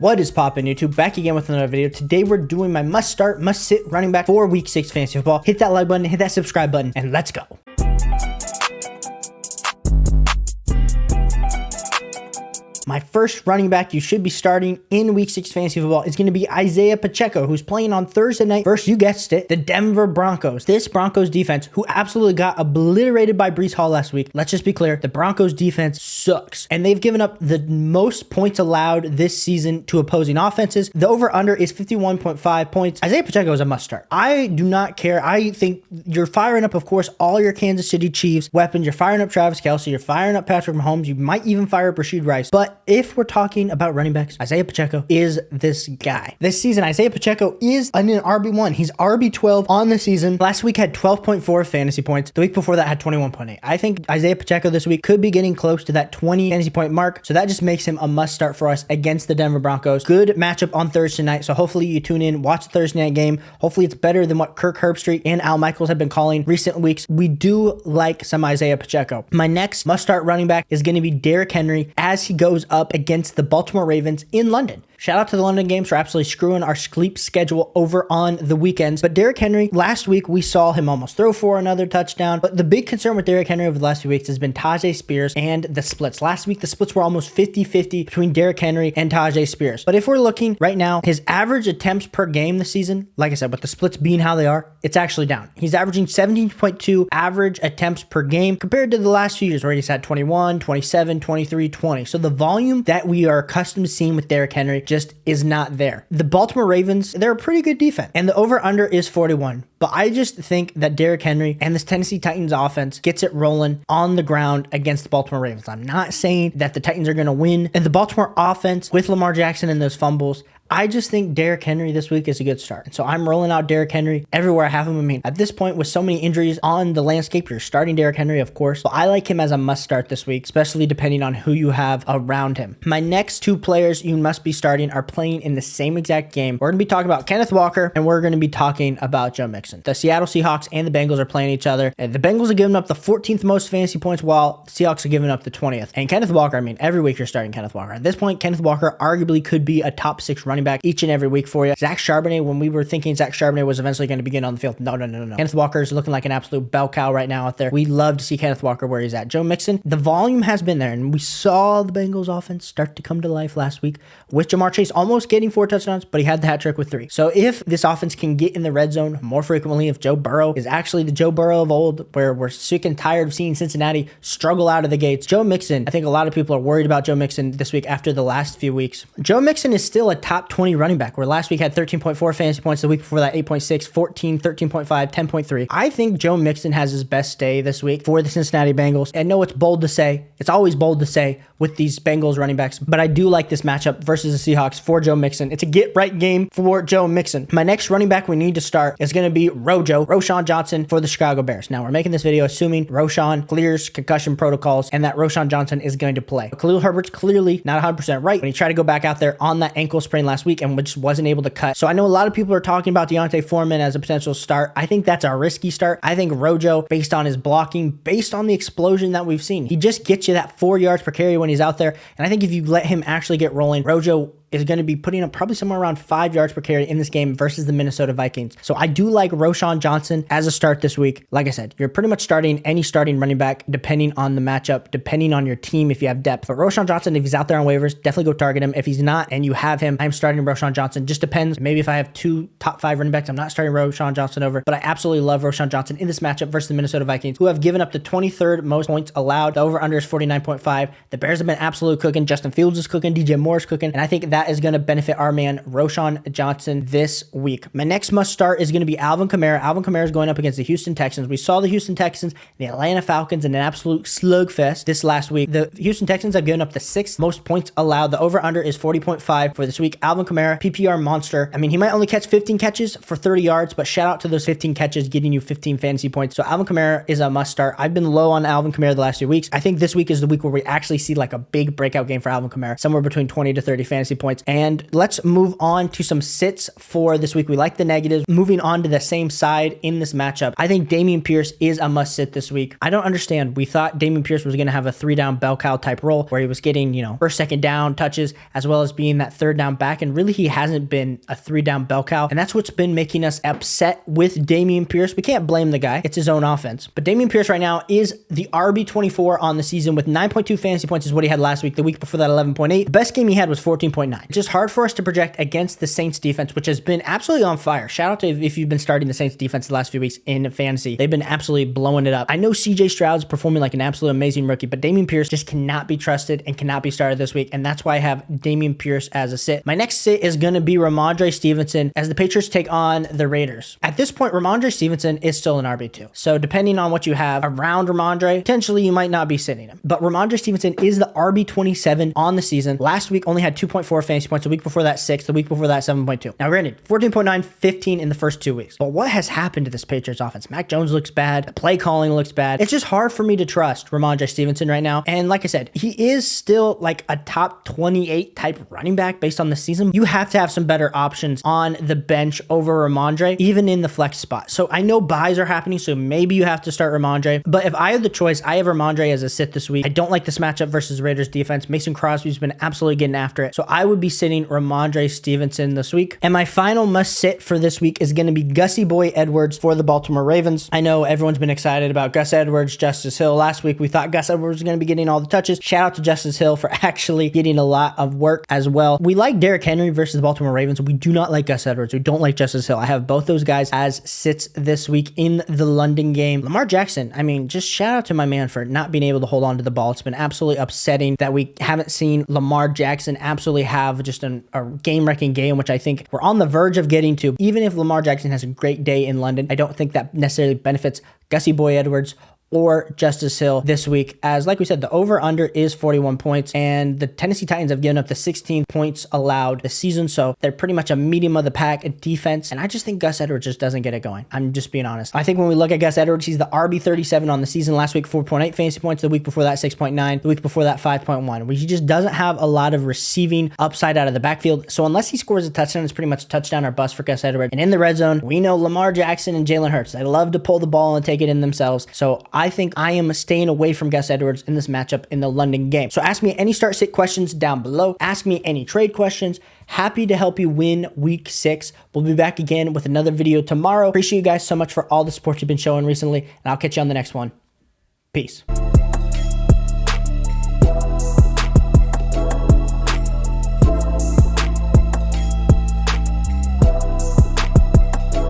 What is poppin' YouTube? Back again with another video. Today we're doing my must start, must sit running back for week 6 fantasy football. Hit that like button, hit that subscribe button, and let's go. My first running back you should be starting in week 6 fantasy football is going to be Isiah Pacheco, who's playing on Thursday night versus, you guessed it, the Denver Broncos. This Broncos defense, who absolutely got obliterated by Breece Hall last week. Let's just be clear, the Broncos defense sucks, and they've given up the most points allowed this season to opposing offenses. The over-under is 51.5 points. Isiah Pacheco is a must-start. I do not care. I think you're firing up, of course, all your Kansas City Chiefs weapons. You're firing up Travis Kelce. You're firing up Patrick Mahomes. You might even fire up Rashid Rice. But if we're talking about running backs, Isiah Pacheco is this guy. This season, Isiah Pacheco is an RB1. He's RB12 on the season. Last week had 12.4 fantasy points. The week before that had 21.8. I think Isiah Pacheco this week could be getting close to that 20 fantasy point mark. So that just makes him a must start for us against the Denver Broncos. Good matchup on Thursday night. So hopefully you tune in, watch the Thursday night game. Hopefully it's better than what Kirk Herbstreit and Al Michaels have been calling recent weeks. We do like some Isiah Pacheco. My next must start running back is going to be Derrick Henry as he goes up against the Baltimore Ravens in London. Shout out to the London games for absolutely screwing our sleep schedule over on the weekends. But Derrick Henry, last week we saw him almost throw for another touchdown. But the big concern with Derrick Henry over the last few weeks has been Tajay Spears and the splits. Last week, the splits were almost 50-50 between Derrick Henry and Tajay Spears. But if we're looking right now, his average attempts per game this season, like I said, with the splits being how they are, it's actually down. He's averaging 17.2 average attempts per game compared to the last few years where he's had 21, 27, 23, 20. So the volume that we are accustomed to seeing with Derrick Henry just is not there. The Baltimore Ravens, they're a pretty good defense, and the over-under is 41. But I just think that Derrick Henry and this Tennessee Titans offense gets it rolling on the ground against the Baltimore Ravens. I'm not saying that the Titans are going to win, and the Baltimore offense with Lamar Jackson and those fumbles, I just think Derrick Henry this week is a good start. And so I'm rolling out Derrick Henry everywhere I have him. I mean, at this point, with so many injuries on the landscape, you're starting Derrick Henry, of course. But I like him as a must start this week, especially depending on who you have around him. My next two players you must be starting are playing in the same exact game. We're going to be talking about Kenneth Walker, and we're going to be talking about Joe Mixon. The Seattle Seahawks and the Bengals are playing each other. And the Bengals are giving up the 14th most fantasy points, while the Seahawks are giving up the 20th. And Kenneth Walker, I mean, every week you're starting Kenneth Walker. At this point, Kenneth Walker arguably could be a top 6 running back each and every week for you. Zach Charbonnet, when we were thinking Zach Charbonnet was eventually going to begin on the field, no. Kenneth Walker is looking like an absolute bell cow right now out there. We love to see Kenneth Walker where he's at. Joe Mixon, the volume has been there, and we saw the Bengals offense start to come to life last week with Jamar Chase almost getting 4 touchdowns, but he had the hat trick with 3. So if this offense can get in the red zone more frequently, if Joe Burrow is actually the Joe Burrow of old, where we're sick and tired of seeing Cincinnati struggle out of the gates, Joe Mixon, I think a lot of people are worried about Joe Mixon this week after the last few weeks. Joe Mixon is still a top 20 running back, where last week had 13.4 fantasy points, the week before that 8.6, 14, 13.5, 10.3. I think Joe Mixon has his best day this week for the Cincinnati Bengals. And no, it's bold to say. It's always bold to say with these Bengals running backs, but I do like this matchup versus the Seahawks for Joe Mixon. It's a get-right game for Joe Mixon. My next running back we need to start is going to be Roschon Johnson for the Chicago Bears. Now, we're making this video assuming Roschon clears concussion protocols and that Roschon Johnson is going to play. Khalil Herbert's clearly not 100% right when he tried to go back out there on that ankle sprain last week and just wasn't able to cut. So I know a lot of people are talking about Deontay Foreman as a potential start. I think that's a risky start. I think Rojo, based on his blocking, based on the explosion that we've seen, he just gets you that 4 yards per carry when he's out there. And I think if you let him actually get rolling, Rojo is going to be putting up probably somewhere around 5 yards per carry in this game versus the Minnesota Vikings. So I do like Roschon Johnson as a start this week. Like I said, you're pretty much starting any starting running back depending on the matchup, depending on your team if you have depth. But Roschon Johnson, if he's out there on waivers, definitely go target him. If he's not and you have him, I'm starting Roschon Johnson. Just depends. Maybe if I have 2 top 5 running backs, I'm not starting Roschon Johnson over. But I absolutely love Roschon Johnson in this matchup versus the Minnesota Vikings, who have given up the 23rd most points allowed. The over-under is 49.5. The Bears have been absolute cooking. Justin Fields is cooking. DJ Moore is cooking. And I think that is going to benefit our man Roschon Johnson this week. My next must start is going to be Alvin Kamara. Alvin Kamara is going up against the Houston Texans. We saw the Houston Texans, the Atlanta Falcons in an absolute slugfest this last week. The Houston Texans have given up the 6th most points allowed. The over-under is 40.5 for this week. Alvin Kamara, PPR monster. I mean, he might only catch 15 catches for 30 yards, but shout out to those 15 catches getting you 15 fantasy points. So Alvin Kamara is a must start. I've been low on Alvin Kamara the last few weeks. I think this week is the week where we actually see like a big breakout game for Alvin Kamara, somewhere between 20 to 30 fantasy points. points. And let's move on to some sits for this week. We like the negatives. Moving on to the same side in this matchup, I think Dameon Pierce is a must sit this week. I don't understand. We thought Dameon Pierce was going to have a 3-down bell cow type role where he was getting, first, second down touches as well as being that 3rd down back. And really, he hasn't been a 3-down bell cow. And that's what's been making us upset with Dameon Pierce. We can't blame the guy. It's his own offense. But Dameon Pierce right now is the RB24 on the season with 9.2 fantasy points is what he had last week. The week before that, 11.8. The best game he had was 14.9. It's just hard for us to project against the Saints defense, which has been absolutely on fire. Shout out to if you've been starting the Saints defense the last few weeks in fantasy. They've been absolutely blowing it up. I know CJ Stroud's performing like an absolute amazing rookie, but Dameon Pierce just cannot be trusted and cannot be started this week. And that's why I have Dameon Pierce as a sit. My next sit is going to be Rhamondre Stevenson as the Patriots take on the Raiders. At this point, Rhamondre Stevenson is still an RB2. So depending on what you have around Rhamondre, potentially you might not be sitting him. But Rhamondre Stevenson is the RB27 on the season. Last week only had 2.4 fantasy points. The week before that, 6. The week before that, 7.2. Now granted, 14.9, 15 in the first 2 weeks. But what has happened to this Patriots offense? Mac Jones looks bad. The play calling looks bad. It's just hard for me to trust Rhamondre Stevenson right now. And like I said, he is still like a top 28 type running back based on the season. You have to have some better options on the bench over Rhamondre, even in the flex spot. So I know buys are happening, so maybe you have to start Rhamondre. But if I have the choice, I have Rhamondre as a sit this week. I don't like this matchup versus Raiders defense. Mason Crosby's been absolutely getting after it. So I would be sitting Rhamondre Stevenson this week. And my final must sit for this week is going to be Gussie Boy Edwards for the Baltimore Ravens. I know everyone's been excited about Gus Edwards, Justice Hill. Last week we thought Gus Edwards was going to be getting all the touches. Shout out to Justice Hill for actually getting a lot of work as well. We like Derrick Henry versus the Baltimore Ravens. We do not like Gus Edwards. We don't like Justice Hill. I have both those guys as sits this week in the London game. Lamar Jackson, I mean, just shout out to my man for not being able to hold on to the ball. It's been absolutely upsetting that we haven't seen Lamar Jackson absolutely have just a game-wrecking game, which I think we're on the verge of getting to. Even if Lamar Jackson has a great day in London, I don't think that necessarily benefits Gussie Boy Edwards or Justice Hill this week, as like we said, the over-under is 41 points, and the Tennessee Titans have given up the 16 points allowed this season, so they're pretty much a medium of the pack defense, and I just think Gus Edwards just doesn't get it going. I'm just being honest. I think when we look at Gus Edwards, he's the RB37 on the season. Last week, 4.8 fantasy points. The week before that, 6.9. The week before that, 5.1. He just doesn't have a lot of receiving upside out of the backfield, so unless he scores a touchdown, it's pretty much a touchdown or bust for Gus Edwards. And in the red zone, we know Lamar Jackson and Jalen Hurts, they love to pull the ball and take it in themselves, so I think I am staying away from Gus Edwards in this matchup in the London game. So ask me any start sit questions down below. Ask me any trade questions. Happy to help you win week 6. We'll be back again with another video tomorrow. Appreciate you guys so much for all the support you've been showing recently, and I'll catch you on the next one. Peace.